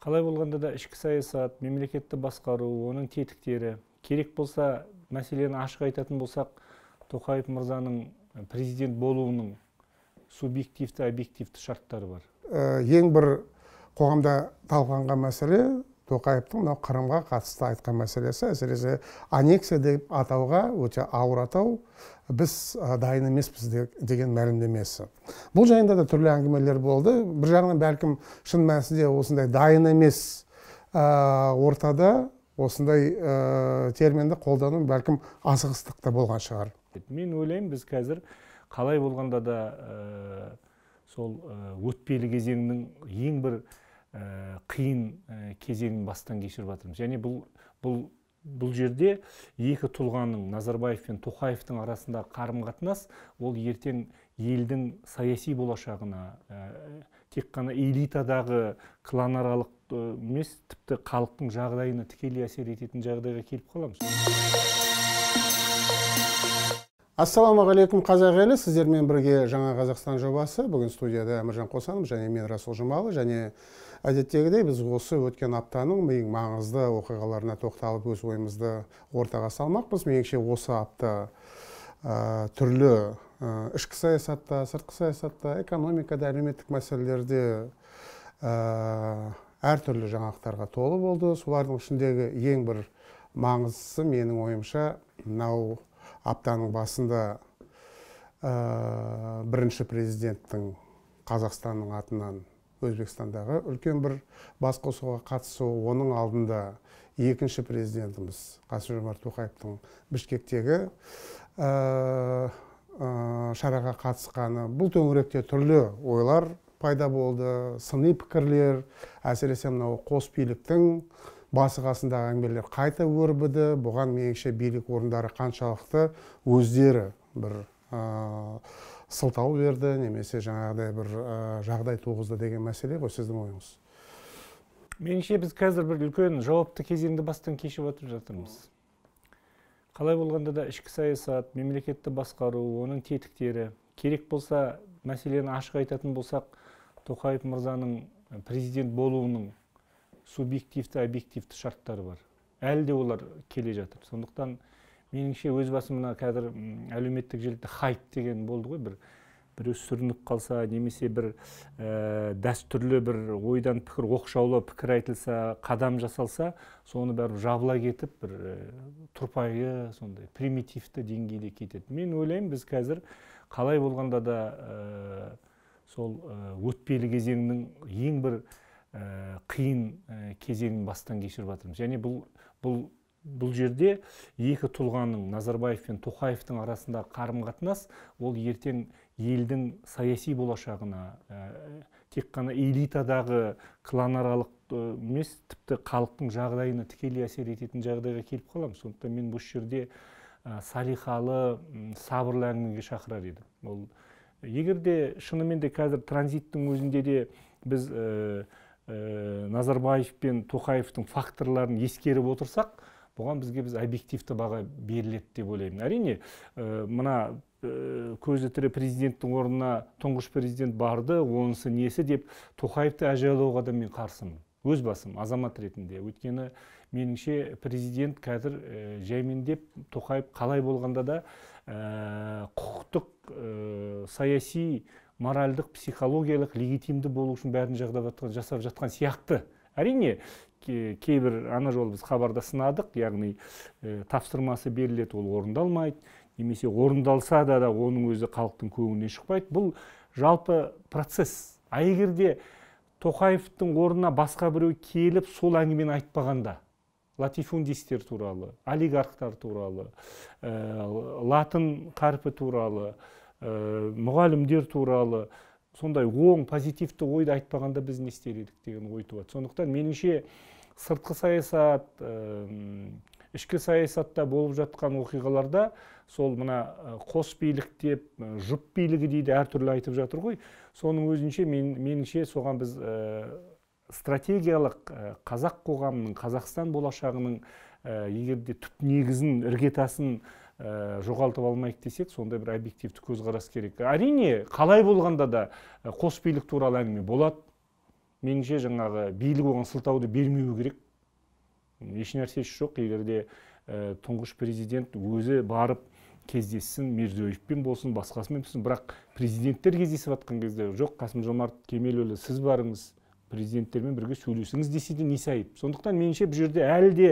Қалай болғанда да ішкі саясат, мемлекетті басқару, оның тетіктері керек болса, мәселені ашық айтатын болсақ, Тоқаев мырзаның президент болуының субъективті, объективті шарттары бар. Ең бір қоғамда талқыланған мәселе Тоқаевтың Қырымға қатысты айтқан мәселесі, әсіресе аннексия деп атауға өте ауыр атау, біз дайын емеспіз деген мәлімдемесі. Бұл жайында да түрлі әңгімелер болды. Бір жағынан бәлкім шын мәнісінде осындай дайын емес ортада осындай терминді қолдану бәлкім асығыстық та болған шығар. Мен ойлаймын, біз қазір қалай болғанда да сол өтпелі кезеңнің ең бір қиын кезеңін бастан кешіріп жатырмыз. Және бұл жерде екі тұлғаның, Назарбаев пен Тоқаевтың арасында қарым-қатынас, ол ертең елдің саяси болашағына, тек қана элитадағы кланаралық емес, тіпті халықтың жағдайына тікелей әсер ететін жағдайға келіп қаламыз. Ассалаумағалейкум қазақ елі, сіздермен бірге жаңа Қазақстан жобасы. Бүгін студияда Әміржан Қосанов және мен Расул Жұмалы, және әдеттегідей біз осы өткен аптаның ең маңызды оқиғаларына тоқталып өз ойымызды ортаға салмақпыз. Меніңше осы апта түрлі ішкі саясатта, сыртқы саясатта, экономикада, әлеуметтік мәселелерде әртүрлі жаңалықтарға толы болды. Солардың ішіндегі ең бір маңыздысы менің ойымша мынау аптаның басында бірінші президенттің Қазақстанның атынан Өзбекстандағы үлкен бір басқосуға қатысу, оның алдында екінші президентіміз Қасым-Жомарт Тоқаевтың Бішкектегі шараға қатысқаны. Бұл төңіректе түрлі ойлар пайда болды, сыни пікірлер, әсіресе мынау қос биліктің басы-қасындағы әңгімелер қайта өрбіді. Бұған меніңше билік орындары қаншалықты өздері бір сылтау берді, немесе жаңағыдай бір жағдай туғызды деген мәселе ғой, сіздің ойыңыз? Меніңше біз қазір бір үлкен жауапты кезеңді бастан кешіп өтіп жатырмыз. Қалай болғанда да ішкі саясат, мемлекетті басқару, оның тетіктері керек болса, мәселені ашық айтатын болсақ, Тоқаев мырзаның президент болуының субъективті, объективті шарттары бар. Әлі де олар келе жатыр. Сондықтан меніңше өз басымына қазір әлеуметтік желіде хайп деген болды ғой, бір сүрініп қалса, немесе бір дәстүрлі бір ойдан пікір, оқшаулы пікір айтылса, қадам жасалса, соны бәрі жабыла кетіп, бір тұрпайы, сондай примитивті деңгейде кетеді. Мен ойлаймын, біз қазір қалай болғанда да сол өтпелі кезеңнің ең бір қиын кезеңін бастан кешіріп жатырмыз. Және бұл жерде екі тұлғаның, Назарбаев пен Тоқаевтың арасында қарым-қатынас, ол ертең елдің саяси болашағына, тек қана элитадағы кланаралық емес, тіпті халықтың жағдайына тікелей әсер ететін жағдайға келіп қаламыз. Сондықтан мен бұл жерде салиқалы, сабырлы әңгімеге шақырар едім. Егер де шынымен де қазір транзиттің өзінде де біз Назарбаев пен Тоқаевтың факторларын ескеріп отырсақ, бұған біз объективті баға беріледі деп ойлаймын. Әрине, мына көзі тірі президенттің орнына тұңғыш президент барды, онысы несі деп Тоқаевты әжуалауға да мен қарсымын. Өз басым, азамат ретінде. Өйткені меніңше президент қазір жәймендеп, Тоқаев қалай болғанда да құқықтық, саяси, моральдық, психологиялық, легитимді болу үшін бәрін жасап жатқан сияқты. Әрине, кейбір ана жолы біз хабарда сынадық, яғни тапсырмасы беріледі, ол орындалмайды, немесе орындалса да оның өзі халықтың көңілінен шықпайды. Бұл жалпы процесс. Егер де Тоқаевтың орнына басқа біреу келіп сол әңгімені айтпағанда, латифундистер туралы, олигархтар туралы, латын қарпі туралы, мұғалімдер туралы, сондай оң, позитивті ойды айтпағанда біз не істер едік деген ой туады. Сондықтан меніңше сыртқы саясат, ішкі саясатта болып жатқан оқиғаларда сол мына қос билік деп, жұп билігі дейді, әртүрлі айтып жатыр ғой. Соның өзінше меніңше соған біз стратегиялық қазақ қоғамының, Қазақстан болашағының егерде түп негізін, іргетасын жоғалтып алмайық десек, сондай бір объективті көзқарас керек. Әрине, қалай болғанда да қос билік туралы әңгіме болады. меніңше жаңағы билік оған сылтауды бермеу керек. Еш нәрсесі жоқ. Егерде тұңғыш президент өзі барып кездессін, Мирзиёевпен болсын, басқасымен болсын, бірақ президенттер кездесіп жатқан кезде жоқ, Қасым-Жомарт Кемелұлы сіз барыңыз, президенттермен бірге сөйлесіңіз десе де несі айып. Сондықтан меніңше бұл жерде әлі де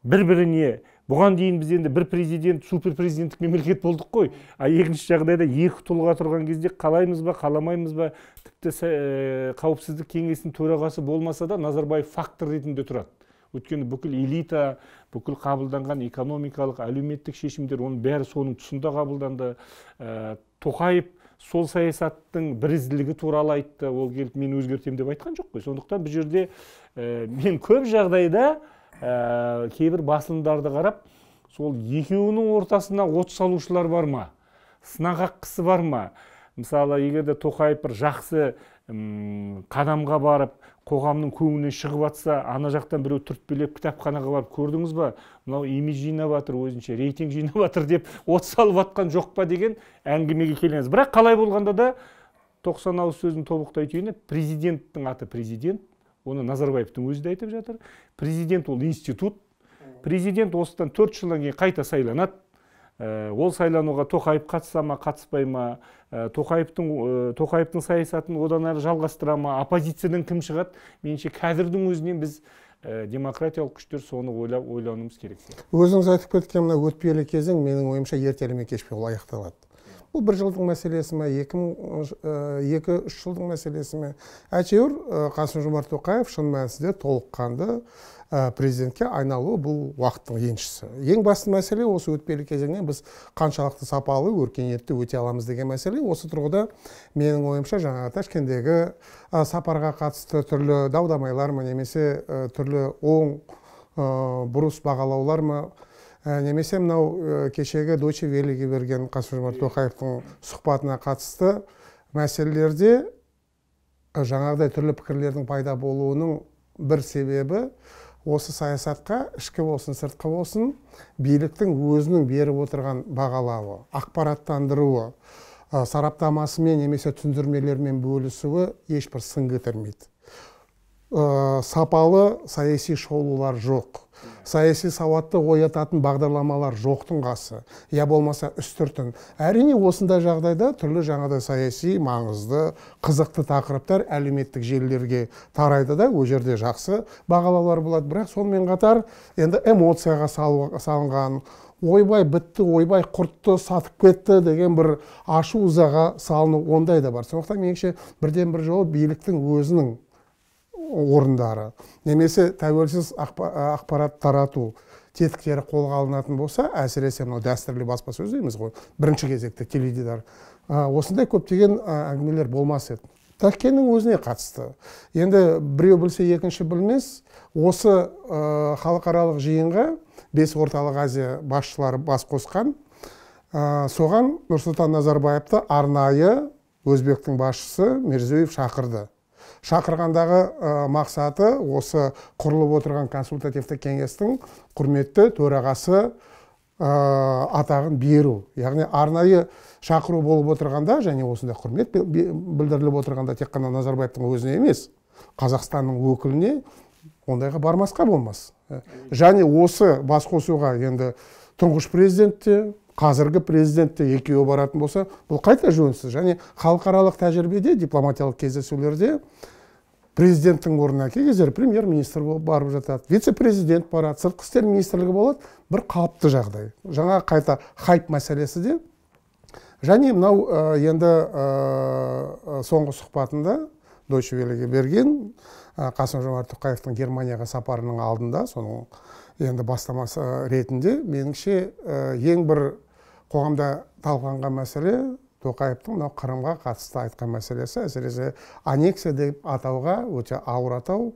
бір-біріне, бұған дейін біз енді бір президент, супер президенттік мемлекет болдық қой. Екінші жағдайда екі тұлға тұрған кезде қалаймыз ба, қаламаймыз ба, тіпті қауіпсіздік кеңесінің төрағасы болмаса да Назарбаев фактор ретінде тұрады. Өйткені бүкіл элита, бүкіл қабылданған экономикалық, әлеуметтік шешімдер, оның бәрі соның тұсында қабылданды. Тоқаев сол саясаттың бірізділігі туралы айтты, ол келіп мен өзгертем деп айтқан жоқ қой. Сондықтан бұл жерде мен көп жағдайда кейбір басылымдарды қарап, сол екеуінің ортасына от салушылар бар ма? Сынақ аққысы бар ма? Мысалы, егерде Тоқаев бір жақсы қадамға барып, қоғамның көңілінен шығып атса, ана жақтан біреу түртпелеп кітапханаға барып көрдіңіз ба? Мынау имидж жинап жатыр, өзінше рейтинг жинап жатыр деп от салып жатқан жоқ па деген әңгімеге келеміз. Бірақ қалай болғанда да 90 ауыз сөздің тобықтай түйіні, президенттің аты президент, оны Назарбаевтың өзі де айтып жатыр. Президент ол институт. Президент осыдан 4 жылдан кейін қайта сайланады. Ол сайлануға Тоқаев қатыса ма, қатыспай ма, Тоқаевтың саясатын одан әрі жалғастыра ма, оппозициядан кім шығады? Меніңше қазірдің өзінен біз демократиялық күштер соны ойлануымыз керек. Өзіңіз айтып кеткен мына өтпелі кезең менің ойымша ертелі ме кеш пе ол аяқталады. Бұл бір жылдың мәселесі ме, 2-3 жылдың мәселесі ме? Әйтеуір Қасым-Жомарт Тоқаев шын мәнісінде толыққанды президентке айналуы бұл уақыттың еншісі. Ең басты мәселе осы өтпелі кезеңнен біз қаншалықты сапалы, өркениетті өте аламыз деген мәселе. Осы тұрғыда менің ойымша жаңағы Ташкендегі сапарға қатысты түрлі дау-дамайлар ма, немесе түрлі оң бұрыс бағалаулар ма, немесе мынау кешегі Deutsche Welleге берген Қасым-Жомарт Тоқаевтың сұхбатына қатысты мәселелерде жаңағыдай түрлі пікірлердің пайда болуының бір себебі осы саясатқа, ішкі болсын, сыртқы болсын, биліктің өзінің беріп отырған бағалауы, ақпараттандыруы, сараптамасымен немесе түсіндірмелермен бөлісуі ешбір сын кетірмейді. Сапалы саяси шолулар жоқ. Саяси сауатты оятатын бағдарламалар жоқтың қасы. Я болмаса үстіртін. Әрине осындай жағдайда түрлі жаңағыдай саяси маңызды, қызықты тақырыптар әлеуметтік желілерге тарайды да, ол жерде жақсы бағалаулар болады. Бірақ сонымен қатар енді эмоцияға салынған, ойбай бітті, ойбай құртты, сатып кетті деген бір ашу ызаға салыну ондай да бар. Сондықтан меніңше бірден бір жолы биліктің өзінің орындары, немесе тәуелсіз ақпарат тарату тетіктері қолға алынатын болса, әсіресе мынау дәстүрлі баспасөз дейміз ғой, бірінші кезекте теледидар, осындай көптеген әңгімелер болмас еді. Ташкенттің өзіне қатысты. Енді біреу білсе, екінші білмес, осы халықаралық жиынға 5 орталық Азия басшылары бас қосқан, соған Нұрсұлтан Назарбаевты арнайы Өзбектің басшысы Мирзиёев шақырды. Шақырғандағы мақсаты осы құрылып отырған консультативті кеңестің құрметті төрағасы атағын беру. Яғни арнайы шақыру болып отырғанда, және осындай құрмет білдіріліп отырғанда тек қана Назарбаевтың өзіне емес, Қазақстанның өкіліне ондайға бармасқа болмас. Және осы басқосуға енді тұңғыш президентте, қазіргі президентте екеуі баратын болса, бұл қайта жөнсіз. Және халықаралық тәжірибеде, дипломатиялық кездесулерде президенттің орнына кей кездері премьер-министр болып барып жатады, вице-президент барады, сыртқы істер министрлігі болады, бір қалыпты жағдай. Жаңа қайта хайп мәселесі де. Және мынау енді соңғы сұхбатында Deutsche Welleге берген Қасым-Жомарт Тоқаевтың Германияға сапарының алдында, соның енді бастамасы ретінде, меніңше ең бір қоғамда талқыланған мәселе Тоқаевтың мынау Қырымға қатысты айтқан мәселесі, әсіресе аннексия деп атауға өте ауыр атау,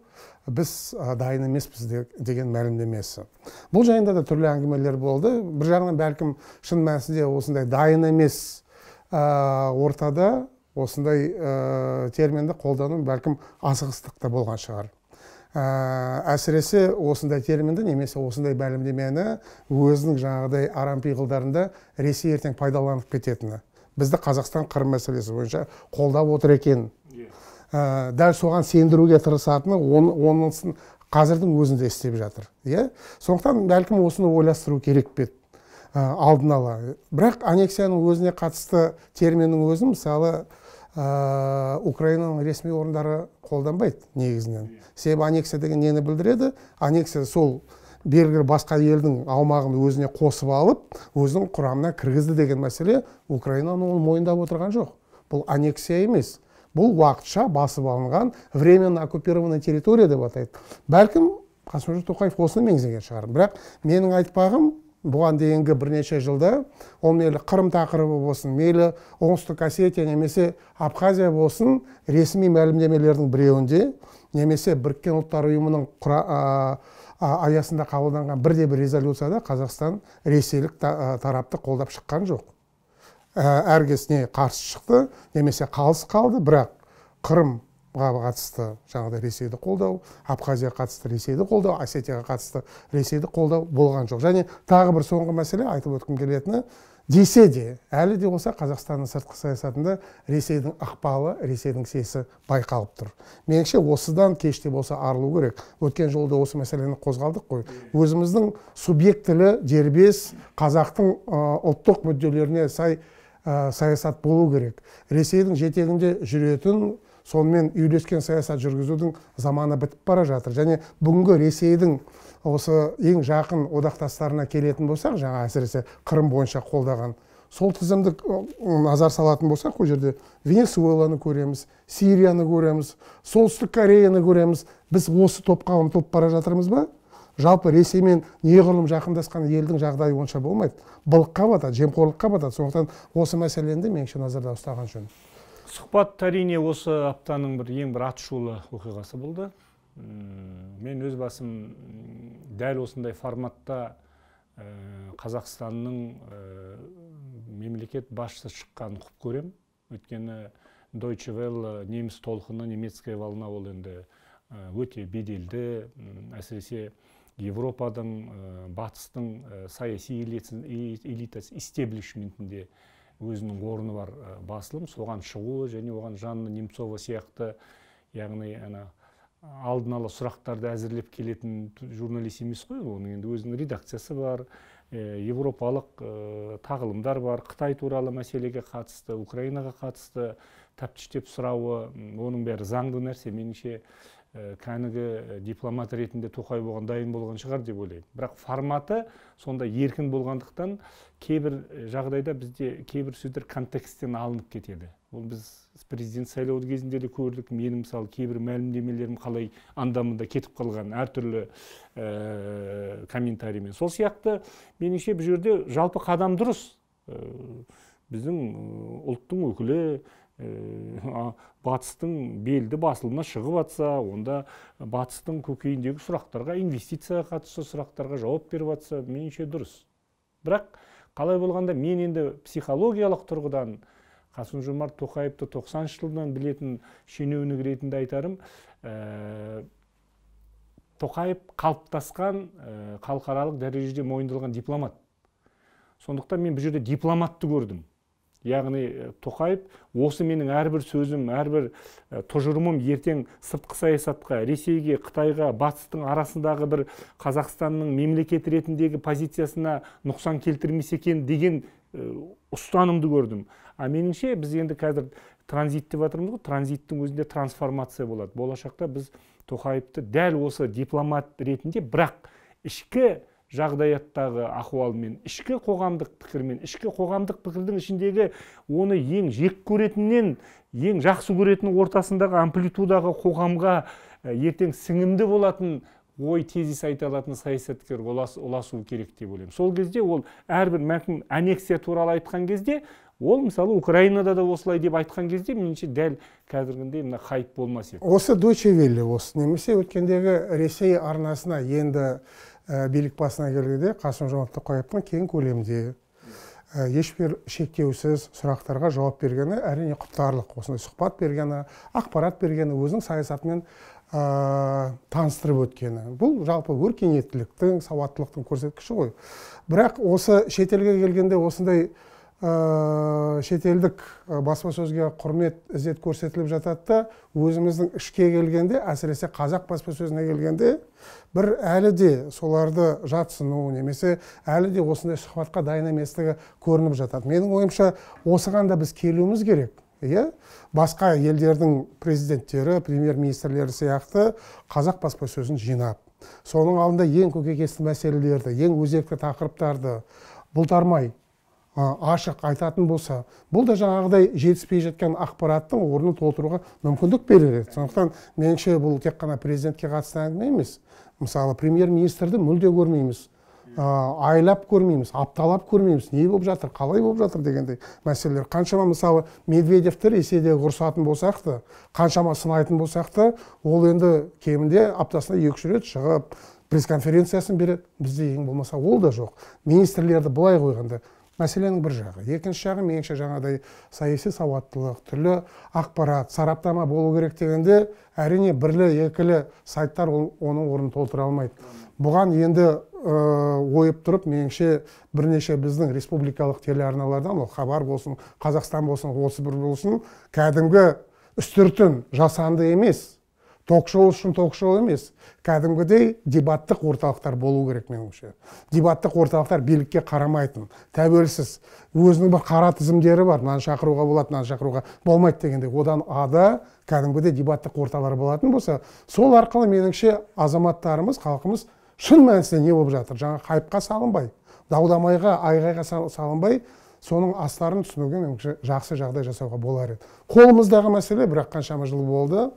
біз дайын емеспіз деген мәлімдемесі. Бұл жайында да түрлі әңгімелер болды. Бір жағынан бәлкім шын мәнісінде осындай дайын емес ортада осындай терминді қолдану бәлкім асығыстықта болған шығар. Әсіресе осындай терминді немесе осындай мәлімдемені өзінің жаңағыдай арам пиғылдарында Ресей ертең пайдаланып кететіні. Бізді Қазақстан Қырым мәселесі бойынша қолдап отыр екен. дәл соған сендіруге тырысатыны онысын қазірдің өзінде істеп жатыр. Сондықтан бәлкім осыны ойластыру керек пе алдын ала. Бірақ аннексияның өзіне қатысты терминнің өзін мысалы Украинаның ресми орындары қолданбайды негізінен. Себебі аннексия деген нені білдіреді? Аннексия сол белгілі басқа елдің аумағын өзіне қосып алып, өзінің құрамына кіргізді деген мәселе Украинаның оны мойындап отырған жоқ. Бұл аннексия емес. Бұл уақытша басып алынған временно оккупированный территория деп атайды. Бәлкім Қасым-Жомарт Тоқаев осыны меңзеген шығар. Бірақ менің айтпағым, бұған дейінгі бірнеше жылда ол мейлі Қырым тақырыбы болсын, мейлі Оңтүстік Осетия немесе Абхазия болсын, ресми мәлімдемелердің біреуінде немесе Біріккен ұлттар ұйымының аясында қабылданған бірде-бір резолюцияда Қазақстан ресейлік тарапты қолдап шыққан жоқ. Әркесіне қарсы шықты, немесе қалыс қалды, бірақ Қырымға қатысты жаңағыдай ресейді қолдау, Абхазияға қатысты ресейді қолдау, Осетияға қатысты ресейді қолдау болған жоқ. Және тағы бір соңғы мәселе айтып өткім келетіні, десе де, әлі де болса Қазақстанның сыртқы саясатында ресейдің ықпалы, ресейдің сесі байқалып тұр. Меніңше осыдан кеште болса арылу керек. Өткен жолда осы мәселені қозғалдық қой. Өзіміздің субъектілі дербес қазақтың ұлттық мүдделеріне сай саясат болу керек. Ресейдің жетегінде жүретін, сонымен үйлескен саясат жүргізудің заманы бітіп бара жатыр. Және бүгінгі Ресейдің осы ең жақын одақтастарына келетін болсақ, жаңа әсіресе Қырым бойынша қолдаған, сол тізімді назар салатын болсақ, ол жерде Венесуэланы көреміз, Сирияны көреміз, Солтүстік Кореяны көреміз. Біз осы топқа ұмтылып бара жатырмыз ба? Жалпы Ресеймен неғұрлым жақындасқан елдің жағдайы онша болмайды. Былыққа батады, жемқорлыққа батады. Сондықтан осы мәселені меніңше назарда ұстаған жөн. Сұхбат әрине осы аптаның ең бір атышулы оқиғасы болды. Мен өз басым дәл осындай форматта Қазақстанның мемлекет басшысы шыққанын құп көрем. Өйткені Deutsche Welle неміс толқыны, немецкая волна ол енді өте беделді, әсіресе Европаның, батыстың саяси элитасы, истеблишментінде өзінің орны бар басылым, соған шығуы және оған Жанна Немцова сияқты, яғни алдын ала сұрақтарды әзірлеп келетін журналист емес қой, оның енді өзінің редакциясы бар, европалық тағылымдар бар, Қытай туралы мәселеге қатысты, Украинаға қатысты тәптіштеп сұрауы, оның бәрі заңды нәрсе. Меніңше кәнігі дипломат ретінде Тоқаев болған дайын болған шығар деп ойлаймын. Бірақ форматы сонда еркін болғандықтан кейбір жағдайда бізде кейбір сөздер контексттен алынып кетеді. Ол біз президент сайлауы кезінде де көрдік. Менің мысалы кейбір мәлімдемелерім қалай анда-мында кетіп қалған әртүрлі комментариймен. Сол сияқты меніңше бұл жерде жалпы қадам дұрыс. Біздің ұлттың өкілі батыстың белді басылымына шығып атса, онда батыстың көкейіндегі сұрақтарға, инвестицияға қатысты сұрақтарға жауап беріп атса, меніңше дұрыс. Бірақ қалай болғанда мен енді психологиялық тұрғыдан Қасым-Жомарт Тоқаевты 90 жылдан білетін шенеунік ретінде айтарым, Тоқаев қалыптасқан халықаралық дәрежеде мойындалған дипломат. Сондықтан мен бұл жерде дипломатты көрдім. Яғни Тоқаев осы менің әрбір сөзім, әрбір тұжырымым ертең сыртқы саясатқа, Ресейге, Қытайға, батыстың арасындағы бір Қазақстанның мемлекет ретіндегі позициясына нұқсан келтірмес екен деген ұстанымды көрдім. Меніңше біз енді қазір транзит деп жатырмыз ғой, транзиттің өзінде трансформация болады. Болашақта біз Тоқаевты дәл осы дипломат ретінде, бірақ ішкі жағдаяттағы ахуалмен, ішкі қоғамдық пікірмен, ішкі қоғамдық пікірдің ішіндегі оны ең жек көретіннен ең жақсы көретінің ортасындағы амплитудаға қоғамға ертең сіңімді болатын ой тезис айта алатын саясаткер ұласу керек деп ойлаймын. Сол кезде ол әрбір мәкім аннексия туралы айтқан кезде, ол мысалы Украинада да осылай деп айтқан кезде, меніңше дәл қазіргіндей мына хайп болмас еді. Осы Deutsche Welle осы немесе өткендегі Ресей арнасына енді билік басына келгенде Қасым-Жомарт Тоқаевтың кең көлемде ешбір шектеусіз сұрақтарға жауап бергені әрине құптарлық. Осындай сұхбат бергені, ақпарат бергені, өзінің саясатымен таныстырып өткені. Бұл жалпы өркениеттіліктің, сауаттылықтың көрсеткіші ғой. Бірақ осы шетелге келгенде осындай шетелдік баспасөзге құрмет ізет көрсетіліп жатады да, өзіміздің ішке келгенде, әсіресе қазақ баспасөзіне келгенде, бір әлі де соларды жатсыну немесе әлі де осындай сұхбатқа дайын еместігі көрініп жатады. Менің ойымша осыған да біз келуіміз керек. Басқа елдердің президенттері, премьер-министрлері сияқты қазақ баспасөзін жинап, соның алдында ең көкейкесті мәселелерді, ең өзекті тақырыптарды бұлтармай ашық айтатын болса, бұл да жаңағыдай жетіспей жатқан ақпараттың орнын толтыруға мүмкіндік берер. Сондықтан меніңше бұл тек қана президентке қатысты әңгіме емес. Мысалы, премьер-министрді мүлде көрмейміз, айлап көрмейміз, апталап көрмейміз, не болып жатыр, қалай болып жатыр дегендей мәселелер. Қаншама мысалы Медведевті Ресейде ұрсатын болсақ та, қаншама сынайтын болсақ та, ол енді кемінде аптасына 2-3 рет шығып пресс-конференциясын береді. Бізде ең болмаса ол да жоқ. Министрлерді былай қойғанда мәселенің бір жағы. Екінші жағы, меніңше жаңағыдай саяси сауаттылық, түрлі ақпарат, сараптама болу керек дегенде, әрине бірлі-екілі сайттар оның орнын толтыра алмайды. Бұған енді ойып тұрып, меніңше бірнеше біздің республикалық телеарналардан, ол Хабар болсын, Қазақстан болсын, 31 болсын, кәдімгі үстіртін жасанды емес, ток-шоу үшін ток-шоу емес, кәдімгідей дебаттық орталықтар болу керек меніңше. Дебаттық орталықтар билікке қарамайтын, тәуелсіз, өзінің бір қара тізімдері бар, мынаны шақыруға болады, мынаны шақыруға болмайды дегенде, одан ада кәдімгідей дебаттық орталар болатын болса, сол арқылы меніңше азаматтарымыз, халқымыз шын мәнісінде не болып жатыр, жаңа хайпқа салынбай, даудамайға, айғайға салынбай, соның астарын түсінуге меніңше жақсы жағдай жасауға болар еді. Қолымыздағы мәселе, бірақ қаншама жыл болды,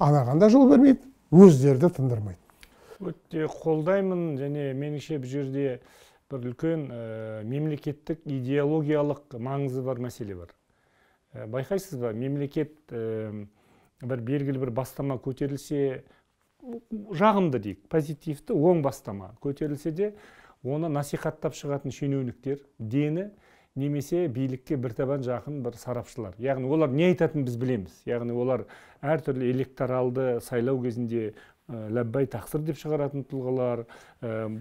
анағанда жол бермейді, өздерді тындырмайды. Өте қолдаймын, және меніңше бұл жерде бір үлкен мемлекеттік идеологиялық маңызы бар мәселе бар. Байқайсыз ба, мемлекет бір белгілі бір бастама көтерілсе, жағымды дейік, позитивті, оң бастама көтерілсе де, оны насихаттап шығатын шенеуніктер, дені, немесе билікке бір табан жақын бір сарапшылар. Яғни олар не айтатынын біз білеміз. Яғни олар әртүрлі электоралды сайлау кезінде ләббай тақсыр деп шығаратын тұлғалар,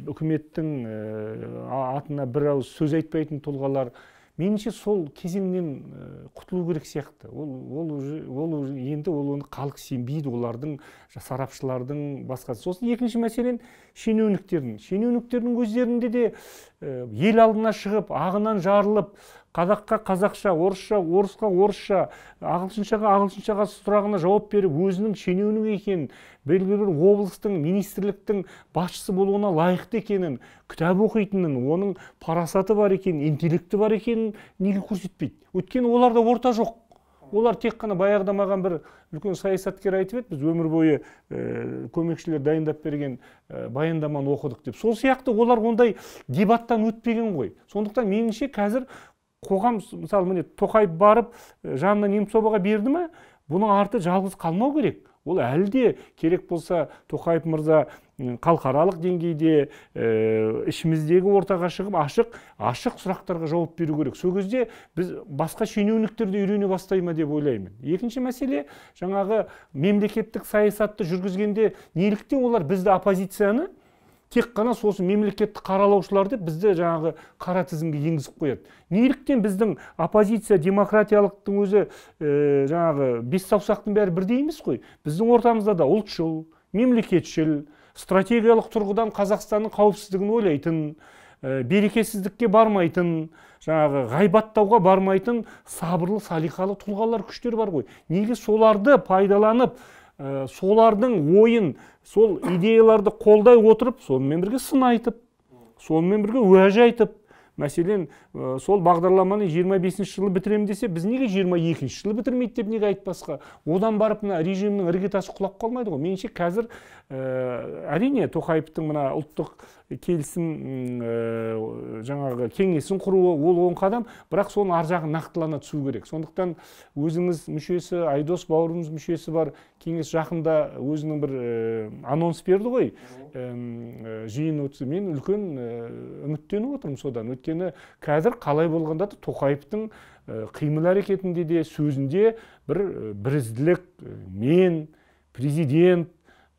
үкіметтің атына бір ауыз сөз айтпайтын тұлғалар. Меніңше сол кезеңнен құтылу керек сияқты. Ол енді оны халық сенбейді, олардың, сарапшылардың басқасы. Сосын екінші мәселен шенеуніктердің. Шенеуніктердің өздерінде де ел алдына шығып, ағынан жарылып, қазаққа қазақша, орысша, орысқа орысша, ағылшыншаға сұрағына жауап беріп, өзінің шенеунік екенін, белгілі бір облыстың, министрліктің басшысы болуына лайықты екенін, кітап оқитынын, оның парасаты бар екенін, интеллекті бар екенін неге көрсетпейді? Өйткені оларда орта жоқ. Олар тек қана баяғыда маған бір үлкен саясаткер айтып еді, біз өмір бойы көмекшілер дайындап берген баяндаманы оқыдық деп. Сол сияқты олар ондай дебаттан өтпеген ғой. Сондықтан меніңше қазір қоғам, мысалы, міне Тоқаев барып жанына Немцоваға берді ме, бұның арты жалғыз қалмау керек. Ол әлі де керек болса Тоқаев мырза халықаралық деңгейде ішіміздегі ортаға шығып ашық сұрақтарға жауап беру керек. Сол кезде біз басқа шенеуніктерді үйрене бастай ма деп ойлаймын. Екінші мәселе, жаңағы мемлекеттік саясатты жүргізгенде неліктен олар бізді оппозицияны тек қана сосын мемлекеттік қаралаушыларды бізді жаңағы қара тізімге енгізіп қояды. Неліктен біздің оппозиция демократиялықтың өзі жаңағы бес саусақтың бәрі бірдей емес қой. Біздің ортамызда да ұлтшыл, мемлекетшіл, стратегиялық тұрғыдан Қазақстанның қауіпсіздігін ойлайтын, берекесіздікке бармайтын, жаңағы ғайбаттауға бармайтын сабырлы, салиқалы тұлғалар, күштер бар ғой. Неге соларды пайдаланып, солардың ойын, сол идеяларды қолдай отырып, сонымен бірге сын айтып, сонымен бірге уәж айтып, мәселен, сол бағдарламаны 25-ші жылы бітіремін десе, біз неге 22-ші жылы бітірмейді деп неге айтпасқа? Одан барып режимнің іргетасы құлап қалмайды ғой. Меніңше қазір әрине Тоқаевтың мына ұлттық келісім жаңағы кеңесін құруы ол оң қадам, бірақ соның ар жағы нақтылана түсу керек. Сондықтан өзіңіз мүшесі, Айдос бауырымыз мүшесі бар, кеңес жақында өзінің бір анонс берді ғой, жиын өтсе. Мен үлкен үміттеніп отырмын содан. Өйткені қазір қалай болғанда да Тоқаевтың қимыл әрекетінде де, сөзінде бір бірізділік, мен, президент,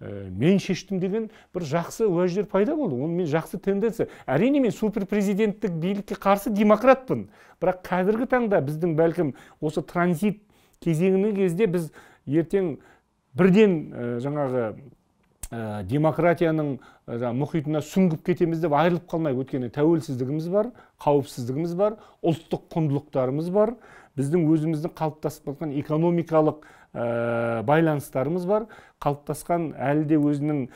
мен шештім деген бір жақсы уәждер пайда болды. Оны мен жақсы тенденция. Әрине мен супер президенттік билікке қарсы демократпын. Бірақ қазіргі таңда біздің бәлкім осы транзит кезеңінің кезде біз ертең бірден жаңағы демократияның мұхитына сүңгіп кетеміз деп айырылып қалмай, өйткені тәуелсіздігіміз бар, қауіпсіздігіміз бар, ұлттық құндылықтарымыз бар, біздің өзіміздің қалыптасып жатқан экономикалық байланыстарымыз бар, қалыптасқан әлі де өзінің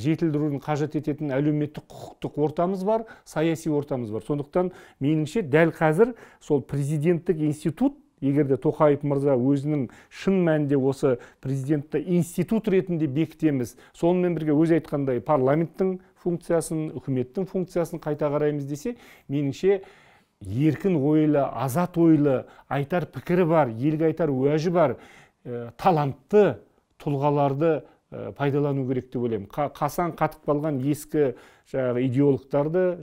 жетілдіруін қажет ететін әлеуметтік құқықтық ортамыз бар, саяси ортамыз бар. Сондықтан меніңше дәл қазір сол президенттік институт, егерде Тоқаев мырза өзінің шын мәнінде осы президентті институт ретінде бекітеміз, сонымен бірге өз айтқандай парламенттің функциясын, үкіметтің функциясын қайта қараймыз десе, меніңше еркін ойлы, азат ойлы, айтар пікірі бар, елге айтар уәжі бар, талантты тұлғаларды пайдалану керек деп ойлаймын. Қасан қатып қалған ескі идеологтарды,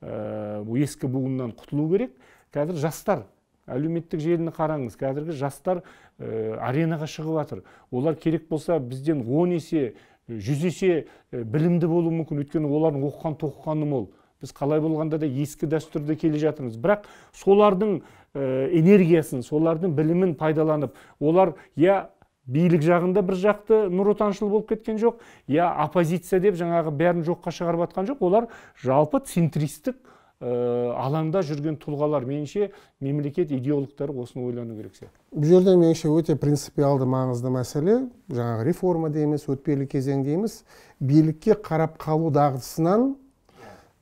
ескі буыннан құтылу керек. Қазір жастар, әлеуметтік желіні қараңыз, қазіргі жастар аренаға шығып жатыр. Олар керек болса бізден 10 есе, 100 есе білімді болуы мүмкін, өйткені олардың оқыған-тоқығаны мол. Біз қалай болғанда да ескі дәстүрде келе жатырмыз. Бірақ солардың энергиясын, солардың білімін пайдаланып, олар я билік жағында бір жақты нұр отаншыл болып кеткен жоқ, я оппозиция деп жаңағы бәрін жоққа шығарып жатқан жоқ. Олар жалпы центристік алаңда жүрген тұлғалар. Меніңше мемлекет идеологтары осыны ойлану керек сияқты. Бұл жерде меніңше өте принципиалды маңызды мәселе, жаңағы реформа дейміз, өтпелі кезең дейміз, билікке қарап қалу дағдысынан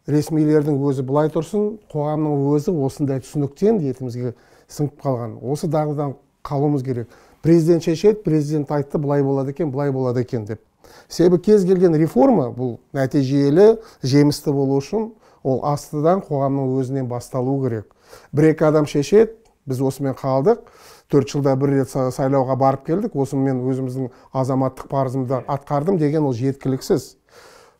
ресмилердің өзі былай тұрсын, қоғамның өзі осындай түсініктен етімізге сіңіп қалған. Осы дағдыдан қалуымыз керек. Президент шешеді, президент айтты, былай болады екен деп. Себебі кез келген реформа бұл нәтижелі, жемісті болу үшін ол астыдан қоғамның өзінен басталу керек. Бір-екі адам шешеді, біз осымен қалдық, 4 жылда бір рет сайлауға барып келдік, осымен өзіміздің азаматтық парызымды атқардым деген ол жеткіліксіз.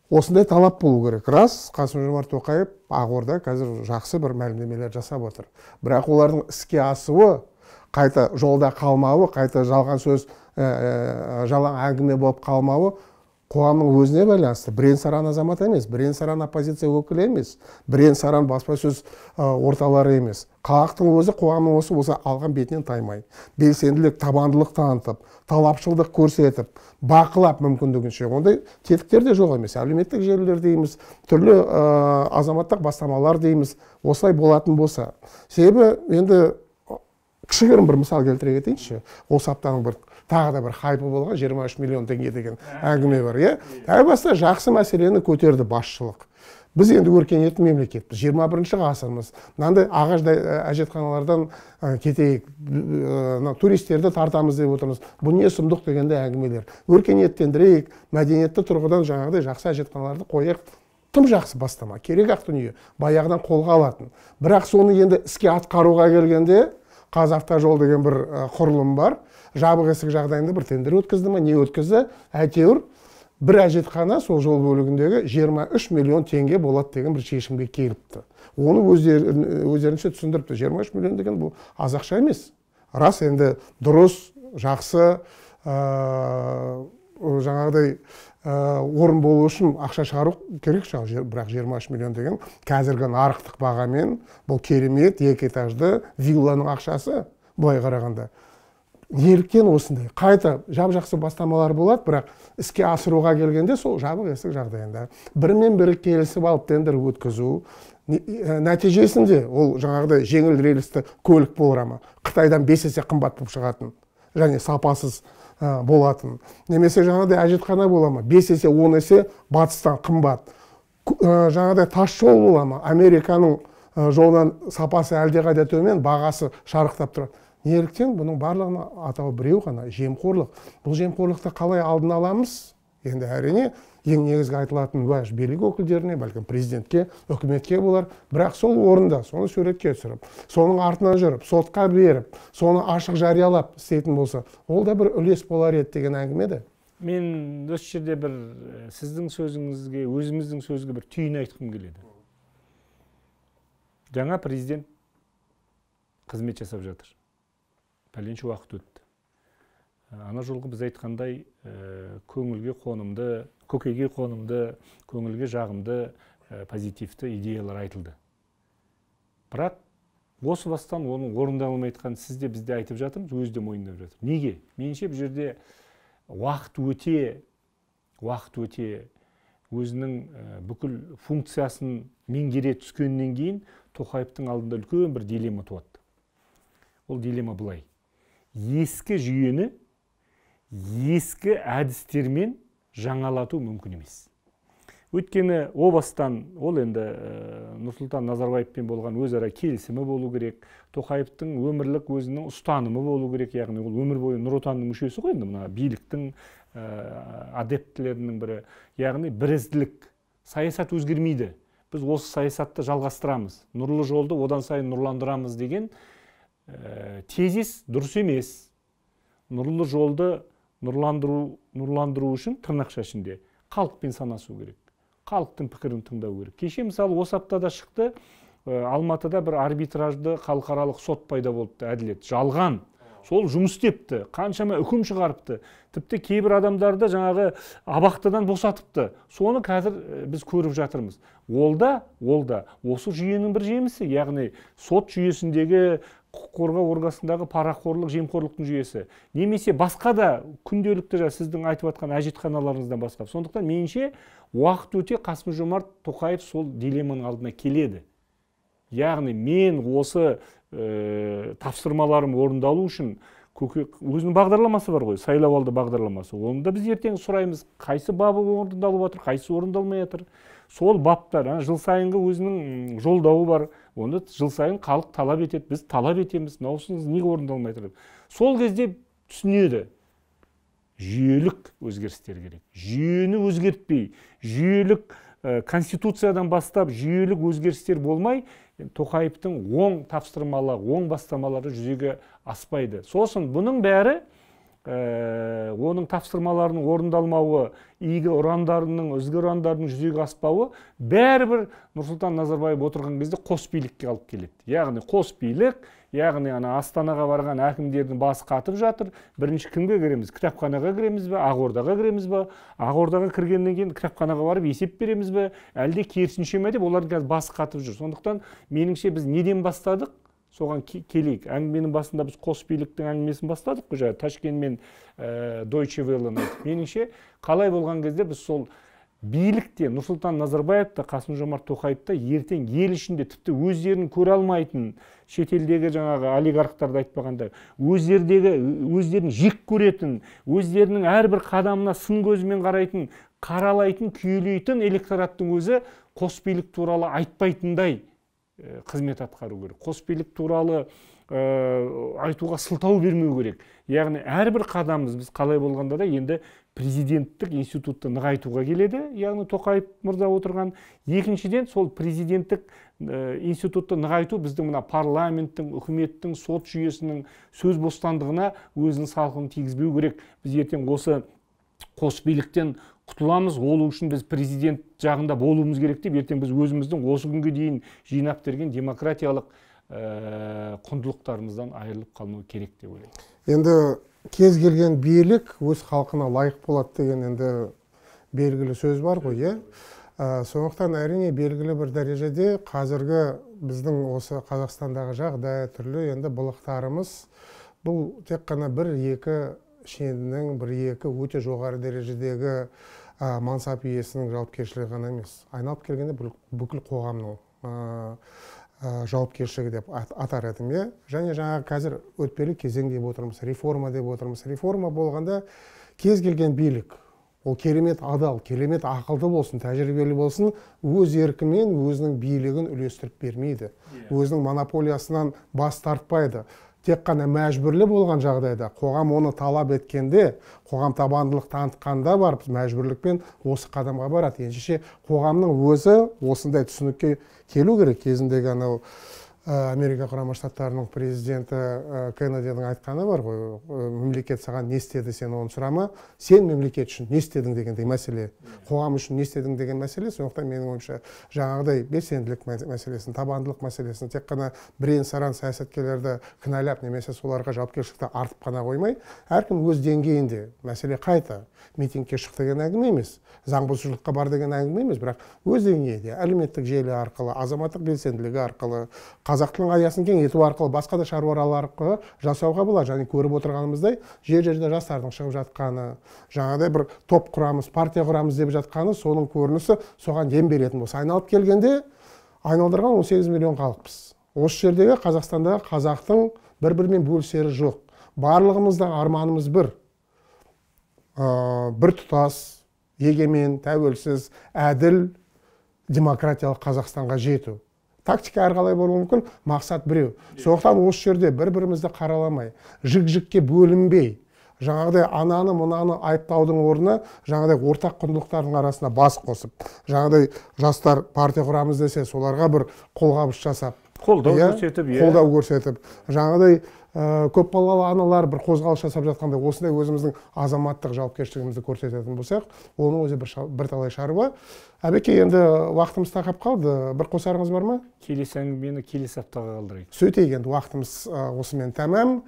Осындай талап болу керек. Рас, Қасым-Жомарт Тоқаев Ақорда қазір жақсы бір мәлімдемелер жасап отыр. Бірақ олардың іске асуы, қайта жолда қалмауы, қайта жалған сөз, жалаң әңгіме болып қалмауы қоғамның өзіне байланысты. Бірен-саран азамат емес, бірен-саран оппозиция өкілі емес, бірен-саран баспасөз орталары емес. Халықтың өзі қоғамның осы алған бетінен таймай, белсенділік, табандылық танытып, талапшылдық көрсетіп, бақылап мүмкіндігінше. Ондай тетіктер де жоқ емес. Әлеуметтік желілер дейміз, түрлі азаматтық бастамалар дейміз, осылай болатын болса. Себебі енді кішігірім бір мысал келтіре кетейінші. Осы аптаның тағы да бір хайпы болған 23 миллион теңге деген әңгіме бар. Әр баста жақсы мәселені көтерді басшылық. Біз енді өркениетті мемлекетпіз, 21-ші ғасырмыз. Мынандай ағаш әжетханалардан кетейік, туристерді тартамыз деп отырмыз. Бұл не сұмдық дегенде әңгімелер. Өркениеттендірейік, мәдениетті тұрғыдан жаңағыдай жақсы әжетханаларды қойық. Тым жақсы бастама, керек ақ дүние, баяғыдан қолға алатын. Бірақ соны енді іске атқаруға келгенде Қазавтожол деген бір құрылым бар. Жабық есік жағдайында бір тендер өткізді ме, не өткізді? Әйтеуір бір әжетхана сол жол бөлігіндегі 23 миллион теңге болады деген бір шешімге келіпті. Оны өздерінше түсіндіріпті. 23 миллион деген бұл аз ақша емес. Рас, енді дұрыс, жақсы, жаңағыдай орын болу үшін ақша шығару керек шығар. Бірақ 23 миллион деген қазіргі нарықтық бағамен бұл керемет 2 этажды вилланың ақшасы былай қарағанда. Неліктен осындай? Қайта жап-жақсы бастамалар болады, бірақ іске асыруға келгенде сол жабық есік жағдайында бірімен бірі келісіп алып тендер өткізу нәтижесінде ол жаңағыдай жеңіл рельсті көлік болар ма, Қытайдан 5 есе қымбат болып шығатын және сапасыз болатын. Немесе жаңағыдай әжетхана бола ма, 5 есе 10 есе батыстан қымбат. Жаңағыдай тас жол бола ма, Американың жолынан сапасы әлдеқайда төмен, бағасы шарықтап тұрады. Неліктен? Бұның барлығына атауы біреу ғана, жемқорлық. Бұл жемқорлықты қалай алдын аламыз? Енді әрине ең негізгі айтылатын уәж билік өкілдеріне, бәлкім президентке, үкіметке болар. Бірақ сол орында, соны суретке түсіріп, соның артынан жүріп, сотқа беріп, соны ашық жариялап істейтін болса, ол да бір үлес болар еді деген әңгіме де. Мен осы жерде бір сіздің сөзіңізге, өзіміздің сөзге бір түйін айтқым келеді. Жаңа президент қызмет жасап жатыр. Пәленше уақыт өтті. ана жолғы біз айтқандай көңілге қонымды, көкейге қонымды, көңілге жағымды позитивті идеялар айтылды. Бірақ осы бастан оның орындалмай айтқан сізде бізде айтып жатырмыз, өзі де мойындап жатыр. Неге? Меніңше бұл жерде уақыт өте өзінің бүкіл функциясын меңгере түскеннен кейін Тоқаевтың алдында үлкен бір дилемма туады. Ол дилемма былай. Ескі жүйені ескі әдістермен жаңалату мүмкін емес. Өйткені о бастан ол енді Нұрсұлтан Назарбаевпен болған өзара келісімі болу керек, Тоқаевтың өмірлік өзінің ұстанымы болу керек, яғни ол өмір бойы Нұр Отанның мүшесі ғой, енді мына биліктің адептілерінің бірі, яғни бірізділік. Саясат өзгермейді. Біз осы саясатты жалғастырамыз, нұрлы жолды одан сайын нұрландырамыз деген тезис дұрыс емес. Нұрлы жолды нұрландыру үшін тырнақша ішінде халықпен санасу керек. Халықтың пікірін тыңдау керек. Кеше мысалы осы аптада шықты, Алматыда бір арбитражды халықаралық сот пайда болыпты, әділет. Жалған. Сол жұмыс істепті, қаншама үкім шығарыпты. Тіпті кейбір адамдарды жаңағы абақтыдан босатыпты. Соны қазір біз көріп жатырмыз. Ол да осы жүйенің бір жемісі, яғни сот жүйесіндегі құқық қорғау органдарындағы парақорлық, жемқорлықтың жүйесі. Немесе басқа да күнделікті сіздің айтып жатқан әжетханаларыңыздан басқа. Сондықтан меніңше уақыт өте Қасым-Жомарт Тоқаев сол дилемманың алдына келеді. Яғни мен осы тапсырмаларым орындалу үшін өзінің бағдарламасы бар ғой, сайлауалды бағдарламасы. Оны да біз ертең сұраймыз, қайсы бабы орындалып жатыр, қайсы орындалмай жатыр. Сол баптар, жыл сайынғы өзінің жолдауы бар. Оны жыл сайын халық талап етеді, біз талап етеміз, наусыңыз неге орындалмай жатыр. Сол кезде түсінеді. Жүйелік өзгерістер керек. Жүйені өзгертпей, жүйелік конституциядан бастап жүйелік өзгерістер болмай, Тоқаевтың оң тапсырмалары, оң бастамалары жүзеге аспайды. Сосын бұның бәрі оның тапсырмаларының орындалмауы, игі ұрандарының, өзге ұрандарының жүзеге аспауы бәрібір Нұрсұлтан Назарбаев отырған кезде қос билікке алып келеді. Яғни қос билік, яғни Астанаға барған әкімдердің басы қатып жатыр. Бірінші кімге кіреміз? Кітапханаға кіреміз бе? Ақордаға кіреміз бе? Ақордаға кіргеннен кейін кітапханаға барып есеп береміз бе? Әлде керісінше ме деп олардың қазір басы қатып жүр. Сондықтан меніңше біз неден бастадық? Соған келейік. Әңгіменің басында біз қос биліктің әңгімесін бастадық қой, Ташкент мен Deutsche Welle'ны. Меніңше қалай болған кезде біз сол билікте Нұрсұлтан Назарбаев та Қасым-Жомарт Тоқаев та ертең ел ішінде тіпті өздерін көре алмайтын шетелдегі жаңағы олигархтарды айтпағанда, өздерін жек көретін, өздерінің әрбір қадамына сын көзімен қарайтын, қаралайтын, күйелейтін электораттың өзі қос билік туралы айтпайтындай қызмет атқару керек. Қос билік туралы айтуға сылтау бермеу керек. Яғни әрбір қадамымыз біз қалай болғанда да енді президенттік институтты нығайтуға келеді. Яғни Тоқаев мырза отырған. Екіншіден сол президенттік институтты нығайту біздің мына парламенттің, үкіметтің, сот жүйесінің сөз бостандығына өзінің салқынын тигізбеу керек. Біз ертең осы қос биліктен құтыламыз, ол үшін біз президент жағында болуымыз керек деп, ертең біз өзіміздің осы күнге дейін жинап берген демократиялық құндылықтарымыздан айырылып қалмау керек деп ойлаймын. Енді кез келген билік өз халқына лайық болады деген енді белгілі сөз бар ғой, иә. Сондықтан әрине белгілі бір дәрежеде қазіргі біздің осы Қазақстандағы жағдай түрлі енді былықтарымыз бұл тек қана бір-екі шенінің, бір-екі өте жоғары дәрежедегі мансап иесінің жауапкершілігі ғана емес. Айналып келгенде бүкіл қоғамның жауапкершілігі деп атар едім, е. Және жаңағы қазір өтпелі кезең деп отырмыз, реформа деп отырмыз. Реформа болғанда кез келген билік, ол керемет адал, керемет ақылды болсын, тәжірибелі болсын, өз еркімен өзінің билігін үлестіріп бермейді. Өзінің монополиясынан бас тартпайды. Тек қана мәжбүрлі болған жағдайда, қоғам оны талап еткенде, қоғам табандылық танытқанда барып мәжбүрлікпен осы қадамға барады. Ендеше қоғамның өзі осындай түсінікке келу керек. Кезіндегі анау Америка құрама штаттарының президенті Кеннедидің айтқаны бар ғой, мемлекет саған не істеді, сен оны сұрама, сен мемлекет үшін не істедің дегендей мәселе, қоғам үшін не істедің деген мәселе. Сондықтан менің ойымша жаңағыдай белсенділік мәселесін, табандылық мәселесін тек қана бірен саран саясаткерлерді кінәлап немесе соларға жауапкершілікті артып қана қоймай, әркім өз деңгейінде. Мәселе қайта, митингке шық деген әңгіме емес, заң бұзушылыққа бар деген әңгіме емес, бірақ өз деңгейде әлеуметтік желі арқылы, азаматтық белсенділігі арқылы, қазақ тілінің аясын кең ету арқылы, басқа да шаруалар арқылы жасауға болады. Және көріп отырғанымыздай жер-жерде жастардың шығып жатқаны, жаңағыдай бір топ құрамыз, партия құрамыз деп жатқаны, соның көрінісі соған дем беретін болса, айналып келгенде айналдырған 18 миллион халықпыз. Осы жердегі Қазақстандағы қазақтың бір-бірімен бөлісері жоқ. Барлығымызда арманымыз бір тұтас, егемен, тәуелсіз, әділ, демократиялық Қазақстанға жету. Тактика әрқалай болуы мүмкін, мақсат біреу. Сондықтан осы жерде бір-бірімізді қараламай, жік-жікке бөлінбей, жаңағыдай ананы мұнаны айыптаудың орнына жаңағыдай ортақ құндылықтардың арасына бас қосып, жаңағыдай жастар партия құрамыз десе, соларға бір қолғабыс жасап, қолдау көрсетіп, жаңағыдай көпбалалы аналар бір қозғалыс жасап жатқанда осындай өзіміздің азаматтық жауапкершілігімізді көрсететін болсақ, оның өзі бірталай шаруа. Әбеке, енді уақытымыз тақап қалды. Bir қосарыңыз бар ма? Келесі әңгімені келесі аптаға қалдырайық. Сөйтейік, енді уақытымыз осымен тәмам.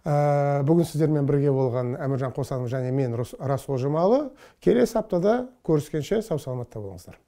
Бүгін сіздермен бірге болған Әміржан Қосанов және мен Расул Жұмалы. Келесі аптада көріскенше сау саламатта болыңыздар.